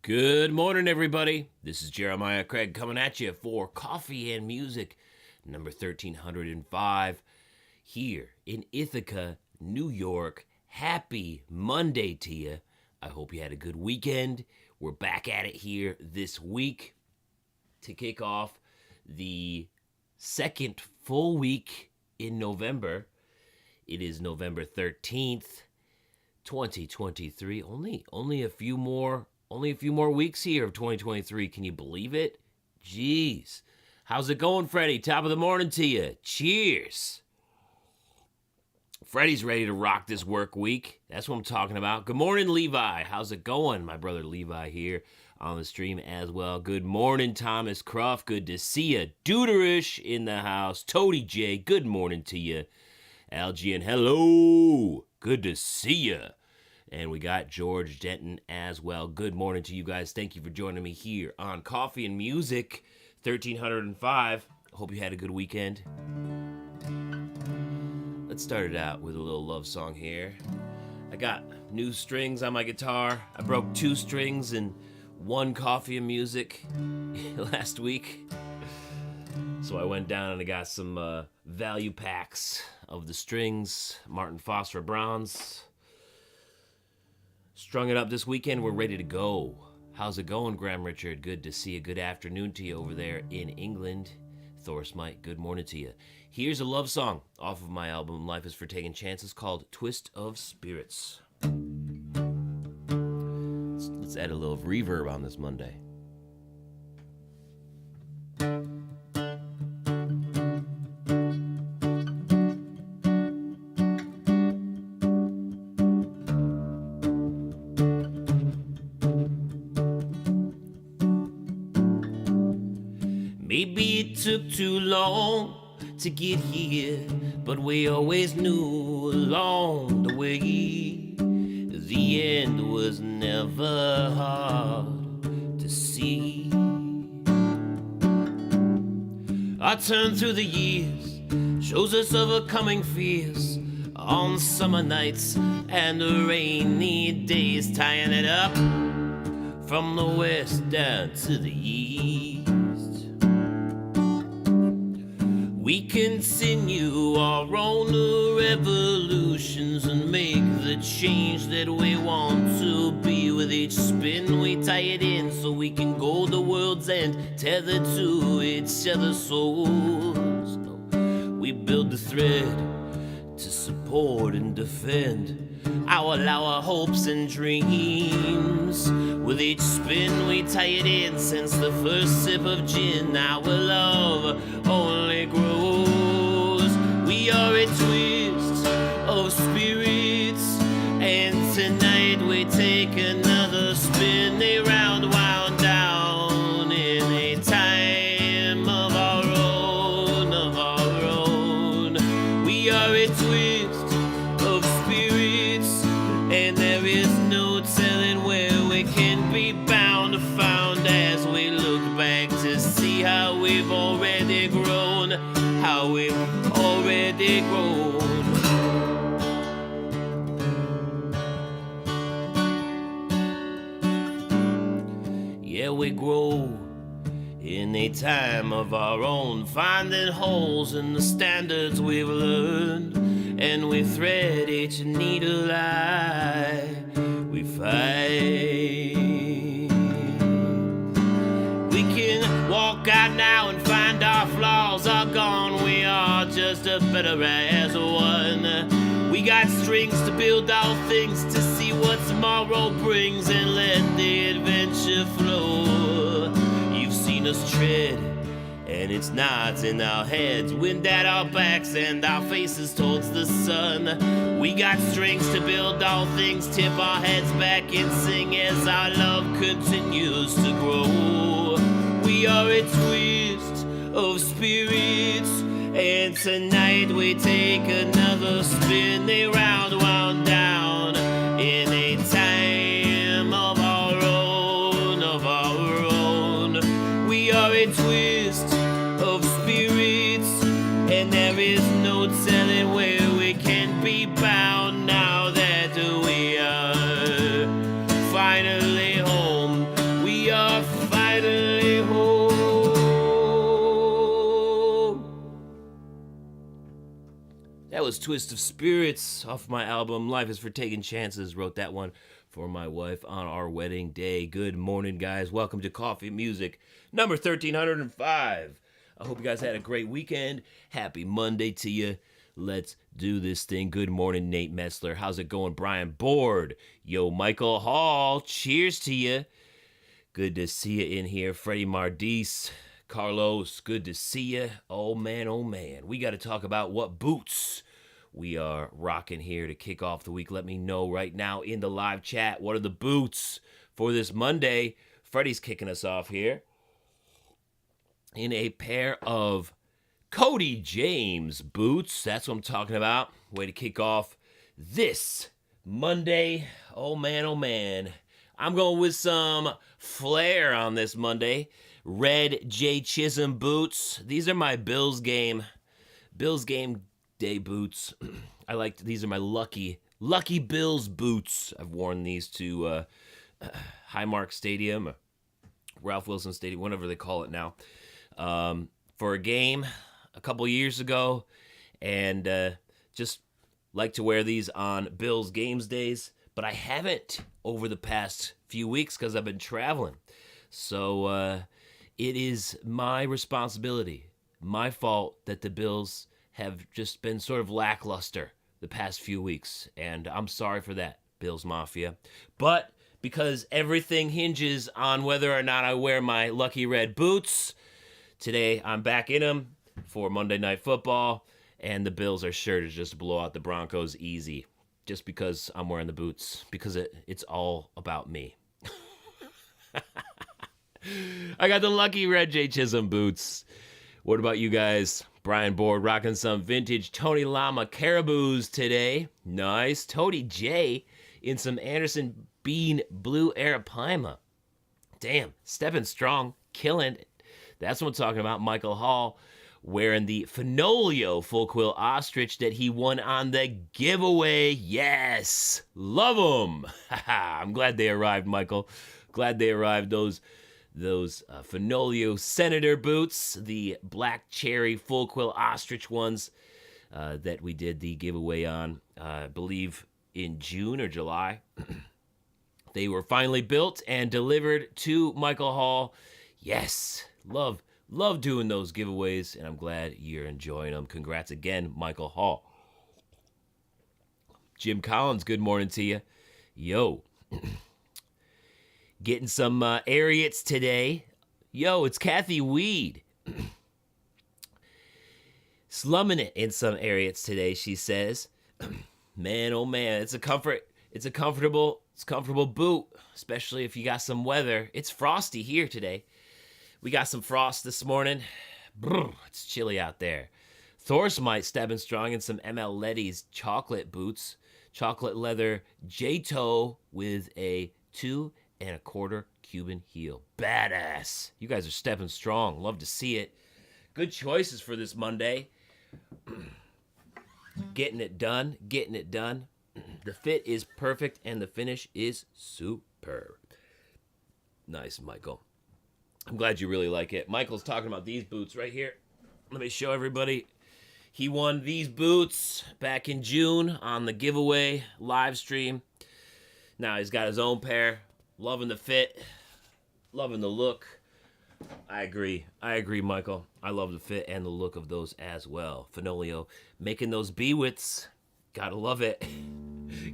Good morning, everybody. This is Jeremiah Craig coming at you for Coffee and Music, number 1305, here in Ithaca, New York. Happy Monday to you. I hope you had a good weekend. We're back at it here this week to kick off the second full week in November. It is November 13th, 2023. Only a few more weeks here of 2023. Can you believe it? Jeez. How's it going, Freddie? Top of the morning to you. Cheers. Freddie's ready to rock this work week. That's what I'm talking about. Good morning, Levi. How's it going? My brother Levi here on the stream as well. Good morning, Thomas Cruff. Good to see you. Deuterish in the house. Toady J, good morning to you. Algian, hello. Good to see you. And we got George Denton as well. Good morning to you guys. Thank you for joining me here on Coffee and Music 1305. Hope you had a good weekend. Let's start it out with a little love song here. I got new strings on my guitar. I broke 2 strings in one Coffee and Music last week. So I went down and I got some value packs of the strings, Martin Phosphor Browns. Strung it up this weekend. We're ready to go. How's it going, Graham Richard? Good to see you. Good afternoon to you over there in England. Thor Smite, good morning to you. Here's a love song off of my album Life is for Taking Chances called Twist of Spirits. Let's add a little reverb on this Monday. Maybe it took too long to get here, but we always knew along the way the end was never hard to see. I turn through the years, shows us overcoming fears on summer nights and rainy days, tying it up from the west down to the east. We continue our own revolutions and make the change that we want to be. With each spin we tie it in so we can go the world's end, tethered to each other's souls. We build the thread to support and defend our hopes and dreams. With each spin we tie it in. Since the first sip of gin, our love only grows. We are a twist of spirits, and tonight we take another spin around, wound down in a time of our own. We are a twist of spirits, and there is no telling where we can be bound, found as we look back to see how we've already grown, how we've already grown. Yeah, we grow in a time of our own, finding holes in the standards we've learned, and we thread each needle eye we fight. We can walk out now and find our flaws are gone. We are just a better as one. We got strings to build all things, to see what tomorrow brings and let the adventure flow. You've seen us tread, and it's not in our heads, wind at our backs and our faces towards the sun. We got strings to build all things, tip our heads back and sing as our love continues to grow. We are a twist of spirits, and tonight we take another spin around, wound down in a time of our own. We are a twist of spirits, and there is no telling where we can be bound now that we are finally home. was Twist of Spirits off my album Life is for Taking Chances. Wrote that one for my wife on our wedding day. Good morning, guys. Welcome to Coffee Music number 1305. I hope you guys had a great weekend. Happy Monday to you. Let's do this thing. Good morning, Nate Metzler. How's it going, Brian Board? Yo, Michael Hall. Cheers to you. Good to see you in here. Freddie Mardis. Carlos, good to see you. Oh man. We got to talk about what boots we are rocking here to kick off the week. Let me know right now in the live chat. What are the boots for this Monday? Freddie's kicking us off here in a pair of Cody James boots. That's what I'm talking about. Way to kick off this Monday. Oh man. I'm going with some flair on this Monday. Red J. Chisholm boots. These are my Bills game day boots. These are my lucky Bills boots. I've worn these to Highmark Stadium, Ralph Wilson Stadium, whatever they call it now, for a game a couple years ago, and just like to wear these on Bills games days, but I haven't over the past few weeks because I've been traveling. So it is my responsibility, my fault that the Bills have just been sort of lackluster the past few weeks, and I'm sorry for that, Bills Mafia. But because everything hinges on whether or not I wear my lucky red boots, today I'm back in them for Monday Night Football, and the Bills are sure to just blow out the Broncos easy, just because I'm wearing the boots, because it's all about me. I got the lucky red J. Chisholm boots. What about you guys? Brian Board rocking some vintage Tony Lama Caribous today. Nice. Tony J in some Anderson Bean Blue Arapaima. Damn, stepping strong, killing it. That's what I'm talking about. Michael Hall wearing the Fenolio full quill ostrich that he won on the giveaway. Yes, love them. I'm glad they arrived, Michael. Glad they arrived. Those Fenolio Senator boots, the black cherry full quill ostrich ones that we did the giveaway on, I believe in June or July. They were finally built and delivered to Michael Hall. Yes, love doing those giveaways, and I'm glad you're enjoying them. Congrats again, Michael Hall. Jim Collins, good morning to you. Yo. Getting some Ariats today. Yo, it's Kathy Weed. Slumming it in some Ariats today, she says. Man, oh man, it's a comfortable boot, especially if you got some weather. It's frosty here today. We got some frost this morning. Brr, it's chilly out there. Thorsmite stepping strong in some ML Letty's chocolate boots. Chocolate leather J-toe with a 2 1/4 Cuban heel. Badass. You guys are stepping strong. Love to see it. Good choices for this Monday. Getting it done. The fit is perfect and the finish is superb. Nice, Michael. I'm glad you really like it. Michael's talking about these boots right here. Let me show everybody. He won these boots back in June on the giveaway live stream. Now he's got his own pair. Loving the fit. Loving the look. I agree, Michael. I love the fit and the look of those as well. Fenolio making those B-wits. Gotta love it.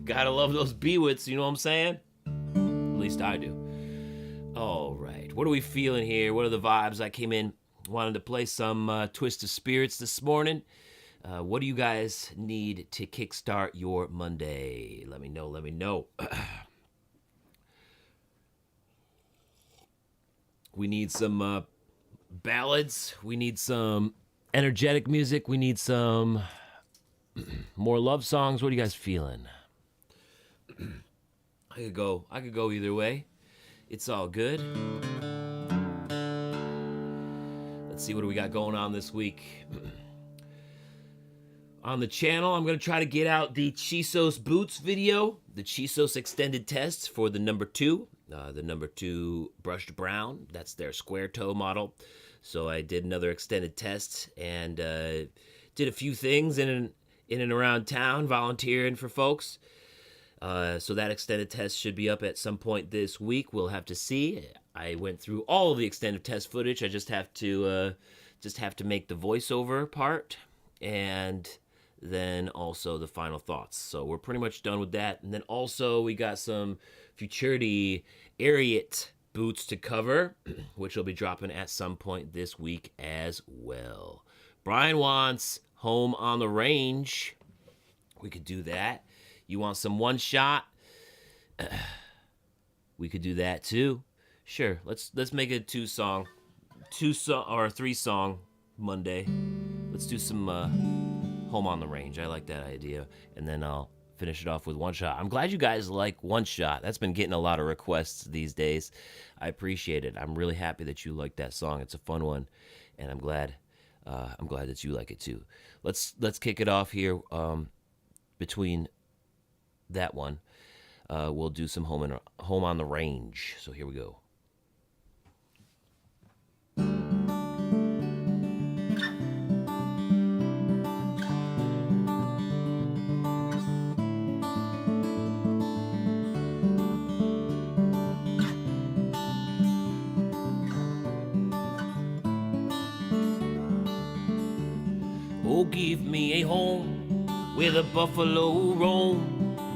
Gotta love those B-wits, you know what I'm saying? At least I do. All right, what are we feeling here? What are the vibes? I came in, wanted to play some Twist of Spirits this morning. What do you guys need to kickstart your Monday? Let me know. We need some ballads. We need some energetic music. We need some more love songs. What are you guys feeling? I could go either way. It's all good. Let's see what do we got going on this week. On the channel, I'm going to try to get out the Chisos Boots video, the Chisos extended test for the number 2. The number 2 brushed brown. That's their square toe model. So I did another extended test and did a few things in in and around town volunteering for folks. So that extended test should be up at some point this week. We'll have to see. I went through all of the extended test footage. I just have to make the voiceover part and then also the final thoughts. So we're pretty much done with that. And then also we got some Futurity Ariat boots to cover, which will be dropping at some point this week as well. Brian wants Home on the Range. We could do that. You want some one shot? We could do that too. Sure. Let's make a three song Monday. Let's do some Home on the Range. I like that idea. And then I'll finish it off with one shot. I'm glad you guys like one shot. That's been getting a lot of requests these days. I appreciate it. I'm really happy that you like that song. It's a fun one, and I'm glad that you like it too. Let's kick it off here. Between that one, we'll do some Home on the Range. So here we go. Oh, give me a home where the buffalo roam,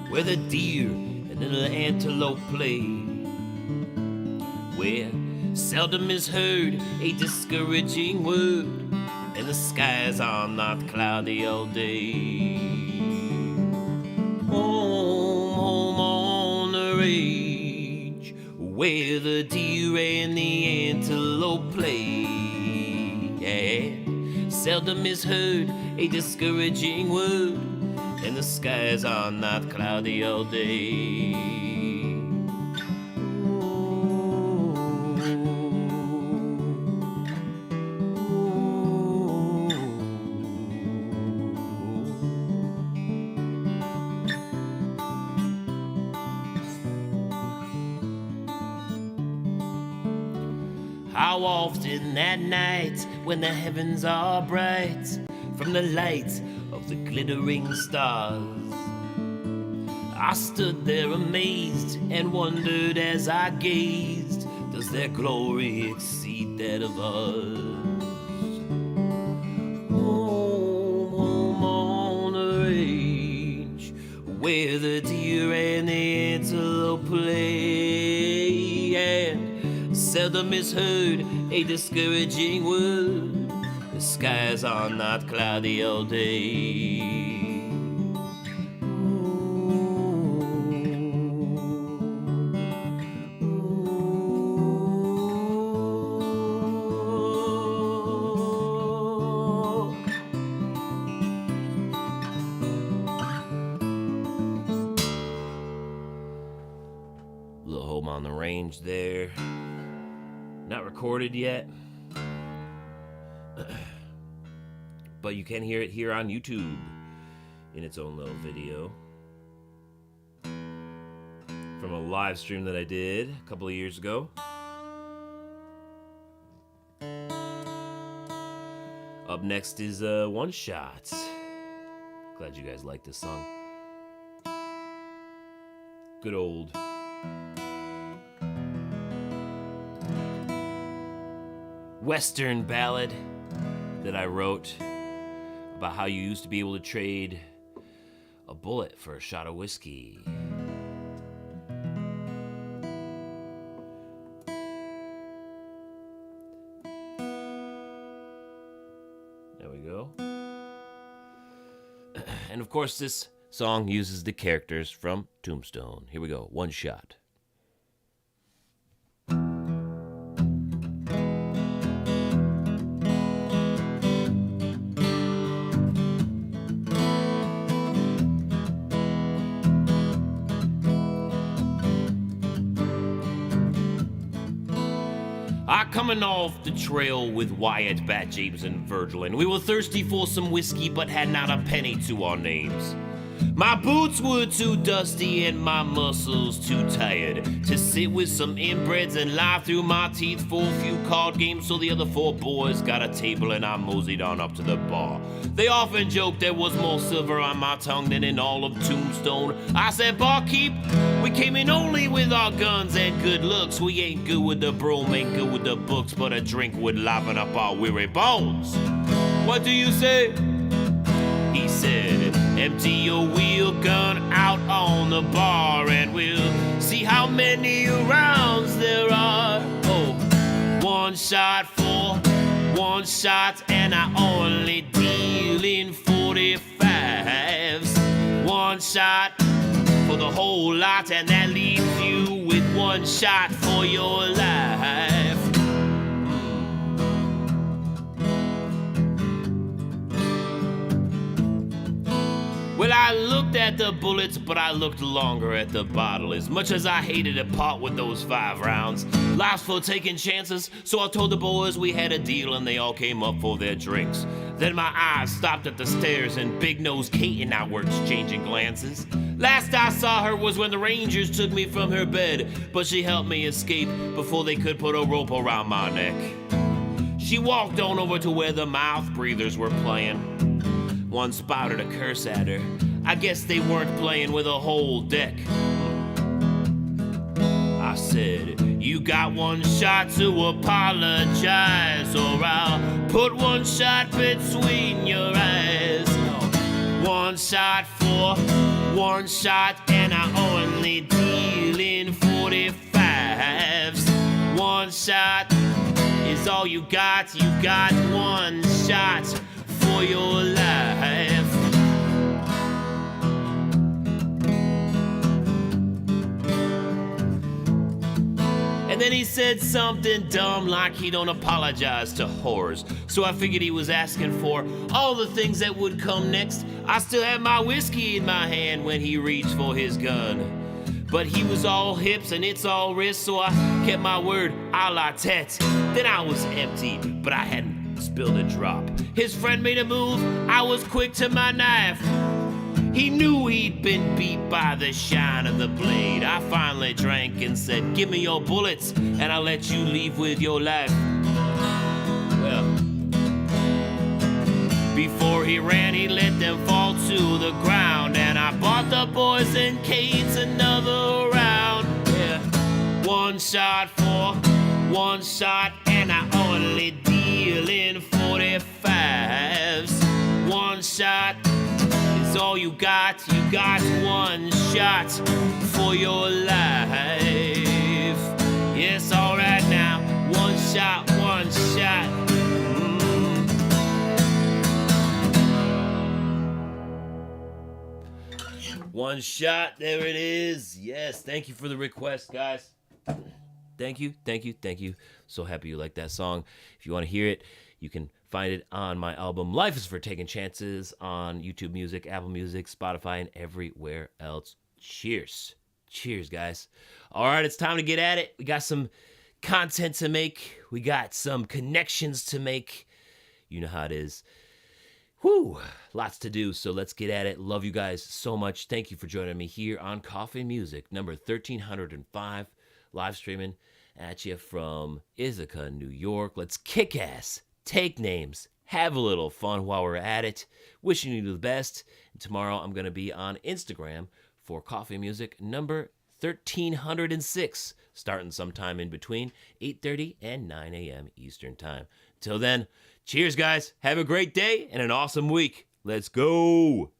where the deer and little antelope play, where seldom is heard a discouraging word, and the skies are not cloudy all day. Home on the range, where the deer and the antelope play. Yeah. Seldom is heard a discouraging word, and the skies are not cloudy all day. How often at night, when the heavens are bright from the light of the glittering stars, I stood there amazed and wondered as I gazed, does their glory exceed that of ours? Home on the range, where the deer and the antelope play, and seldom is heard a discouraging word, the skies are not cloudy all day. Little Home on the Range there. Not recorded yet, but you can hear it here on YouTube in its own little video from a live stream that I did a couple of years ago. Up next is One Shot. Glad you guys like this song. Good old Western ballad that I wrote about how you used to be able to trade a bullet for a shot of whiskey. There we go. And of course, this song uses the characters from Tombstone. Here we go. One Shot. Coming off the trail with Wyatt, Bat, James, and Virgil, and we were thirsty for some whiskey, but had not a penny to our names. My boots were too dusty and my muscles too tired to sit with some inbreds and lie through my teeth for a few card games, so the other four boys got a table and I moseyed on up to the bar. They often joked there was more silver on my tongue than in all of Tombstone. I said, barkeep, we came in only with our guns and good looks. We ain't good with the broom, ain't good with the books, but a drink would liven up our weary bones. What do you say? He said, empty your wheel gun out on the bar and we'll see how many rounds there are. Oh, one shot for one shot and I only deal in 45s. One shot for the whole lot and that leaves you with one shot for your life. Well, I looked at the bullets, but I looked longer at the bottle. As much as I hated to part with those 5 rounds, life's for taking chances, so I told the boys we had a deal and they all came up for their drinks. Then my eyes stopped at the stairs and Big Nose Kate and I were exchanging glances. Last I saw her was when the Rangers took me from her bed, but she helped me escape before they could put a rope around my neck. She walked on over to where the mouth breathers were playing. One spouted a curse at her. I guess they weren't playing with a whole deck. I said, you got one shot to apologize, or I'll put one shot between your eyes. One shot for one shot, and I only deal in 45s. One shot is all you got one shot for your life. And then he said something dumb like he don't apologize to whores. So I figured he was asking for all the things that would come next. I still had my whiskey in my hand when he reached for his gun. But he was all hips and it's all wrist, so I kept my word a la tete. Then I was empty, but I hadn't spilled a drop. His friend made a move, I was quick to my knife. He knew he'd been beat by the shine of the blade. I finally drank and said, give me your bullets and I'll let you leave with your life. Well, before he ran, he let them fall to the ground, and I bought the boys and Kate's another round. Yeah. One shot for one shot, and I only deal in 45s. One shot is all you got one shot for your life. Yes, all right now, one shot, one shot. One shot, there it is. Yes, thank you for the request, guys. Thank you. So happy you like that song. If you want to hear it, you can find it on my album Life is for Taking Chances on YouTube Music, Apple Music, Spotify, and everywhere else. Cheers. Cheers, guys. All right, it's time to get at it. We got some content to make. We got some connections to make. You know how it is. Whew, lots to do, so let's get at it. Love you guys so much. Thank you for joining me here on Coffee Music, number 1305, live streaming at you from Ithaca, New York. Let's kick ass, take names, have a little fun while we're at it. Wishing you the best. And tomorrow I'm going to be on Instagram for Coffee Music, number 1306, starting sometime in between 8:30 and 9 a.m. Eastern Time. Till then, cheers, guys. Have a great day and an awesome week. Let's go.